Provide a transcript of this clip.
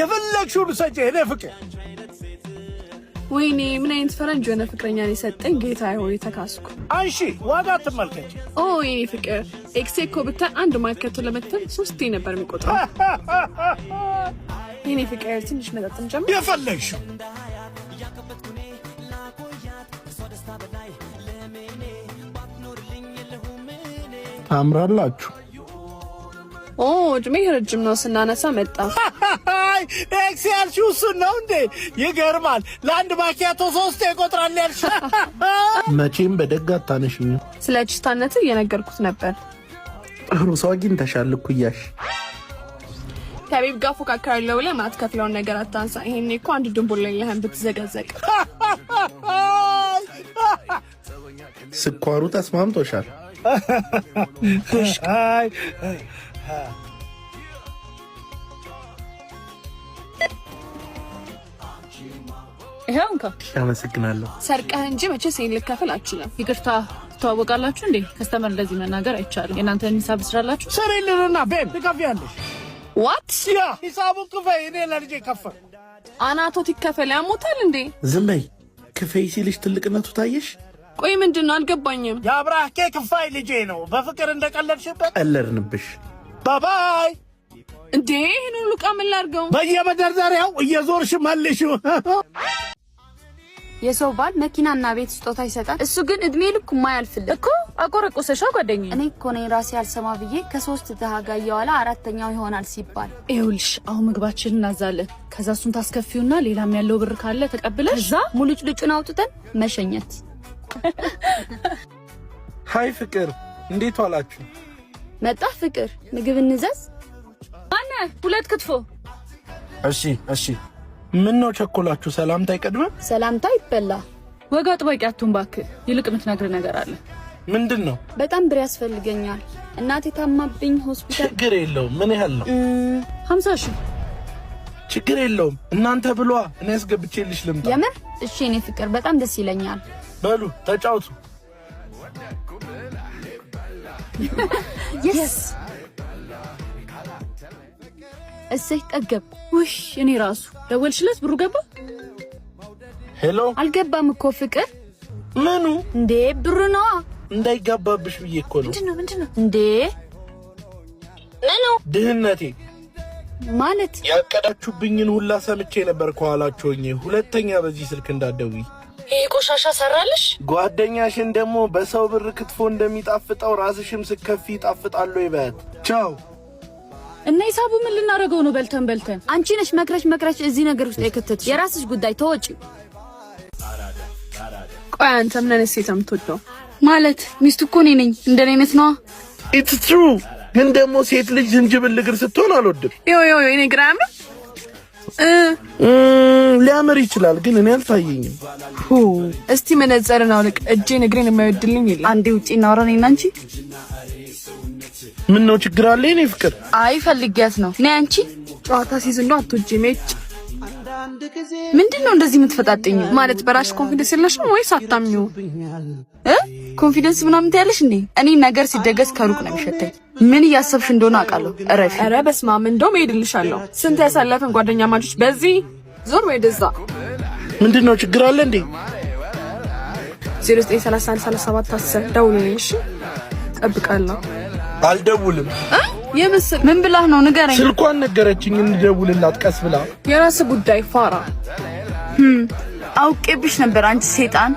የፈለግሽውን ሰጪ እኔ ፍቅር ወይኔ ምን አይነት ፈረንጅ የሆነ ፍቅረኛ ነው የሰጠኝ ጌታዬ ሆይ ተካስኩ አንሺ ዋጋ ተመልከች የኔ ፍቅር ኤክሴኮ ብታ አንድ ማርከቱ ለመተን 3 ነበር የሚቆጥረው የኔ ፍቅር ትንሽ መጠጥ እንጀምር የፈለግሽው ታምራላችሁ እድሜ ረጅም ነው ስናነሳ መጣ ኤክሲያልሽው እሱ ነው እንዴ ይገርማል ለአንድ ማኪያቶ 3 ይቆጥራል ያልሽ መቼም በደግ አታነሽኝ ስለ ጭታነት እየነገርኩት ነበር ሩሷ አግኝተሻል እኩያሽ ከቤብ ጋር ፎካከራለሁ ብለህ ማትከፍለውን ነገር አታንሳ ይሄኔ እኮ አንድ ድንቡል ለይህን ብትዘጋዘቅ ስኳሩ ተስማምቶሻል አይ ይሄው እንካ አመሰግናለሁ ሰርቀህ እንጂ መቼስ ይሄን ልከፍል አትችልም ይቅርታ ተዋወቃላችሁ እንዴ ከስተመር እንደዚህ መናገር አይቻልም የናንተን ሂሳብ ስራላችሁ ሰሬልንና ቤብ ትከፍያለሽ ዋት ያ ሂሳቡን ክፈይ እኔ ለልጄ ከፈል አናቶት ይከፈል ያሞታል እንዴ ዝም በይ ክፈይ ሲልሽ ትልቅነቱ ታየሽ ቆይ ምንድነው አልገባኝም ያብራኬ ክፋይ ልጄ ነው በፍቅር እንደቀለድሽበት ቀለድንብሽ ባባይ እንዴ ነው ሉቃ ምን ላድርገው በየመደርደሪያው እየዞርሽ መልሹ የሰው ባል መኪናና ቤት ስጦታ ይሰጣል እሱ ግን እድሜ ልክ ማያልፍል እኮ አቆረቆሰሻ ጓደኛዬ እኔ እኮ ነኝ ራሴ ያልሰማ ብዬ ከ3 ደሃጋ ያዋላ አራተኛው ይሆናል ሲባል ይኸውልሽ አሁን ምግባችንን እናዛለን ከዛ እሱን ታስከፊውና ሌላም ያለው ብር ካለ ተቀብለሽ ከዛ ሙሉጭ ልጩን አውጥተን መሸኘት ሃይ ፍቅር እንዴት ዋላችሁ መጣ ፍቅር ምግብ እንዘዝ ማነ 2 ክትፎ እሺ ምን ነው ቸኮላችሁ ሰላምታ አይቀድም ሰላምታ ይበላ ወጋ ጥባቂ አትንባክ ይልቅ ምትነግር ነገር አለ ምንድነው በጣም ብር ያስፈልገኛል እናቴ ታማብኝ ሆስፒታል ችግር የለውም ምን ያህል ነው 50 ሺህ ችግር የለውም እናንተ ብሏ እኔ አስገብቼልሽ ልምጣ የምር እሺ እኔ ፍቅር በጣም ደስ ይለኛል በሉ ተጫውቱ yes እሰይ ጠገብ ውይ እኔ ራሱ ደወልሽለት ብሩ ገባ ሄሎ አልገባም እኮ ፍቅር ምኑ እንዴ ብሩ ነው እንዳይጋባብሽ ብዬ እኮ ነው ምንድነው እንዴ ምኑ ድህነቴ ማለት ያቀዳችሁብኝን ሁላ ሰምቼ ነበር ከኋላችሁኝ ሁለተኛ በዚህ ስልክ እንዳትደውይ ይሄ ቆሻሻ ሰራልሽ ጓደኛሽን ደግሞ በሰው ብር ክትፎ እንደሚጣፍጠው ራስሽም ስከፊ ይጣፍጣል ይበት ቻው እና ሂሳቡ ምን ልናረገው ነው በልተን አንቺ ነሽ መክረሽ እዚህ ነገር ውስጥ የከተትሽ የራስሽ ጉዳይ ተወጪ ቆይ አንተ ምን አይነት ሴት የምትወደው ማለት ሚስቱ እኮ ነኝ እንደኔ አይነት ነው ኢትስ ትሩ ግን ደግሞ ሴት ልጅ ዝንጅብል እግር ስትሆን አልወድም ዮ እኔ ግራም ሊያምር ይችላል ግን እኔ አልታየኝም እስቲ መነጽርን አውልቅ እጄን እግሬን የማይወድልኝ ይላል አንዴ ውጪ እናወራኔና አንቺ ምን ነው ችግር አለ እኔ ፍቅር አይ ፈልጊያት ነው ነይ አንቺ ጨዋታ ሲዝን ነው አትወጂሜች ምንድነው እንደዚህ የምትፈጣጥኝ ማለት በራሽ ኮንፊደንስ የለሽም ወይስ አታምኚው ኮንፊደንስ ምናምን ታያለሽ እንዴ እኔ ነገር ሲደገስ ከሩቅ ነው የሚሸተኝ ምን ያሰብሽ እንደሆነ አውቃለሁ እረፊ ኧረ በስማም እንደው ሄድልሻለሁ ስንት ያሳለፈን ጓደኛ ማቾች በዚህ ዞር ወይ ደዛ ምንድነው ችግር አለ እንዴ 09313710 ደውልልኝ እሺ ጠብቃለሁ አልደውልም የምስል ምን ብላህ ነው ንገረኝ ስልኳን ነገረችኝ እንደደውልላት ቀስ ብላ የራስ ጉዳይ ፋራ አውቄብሽ ነበር አንቺ ሰይጣን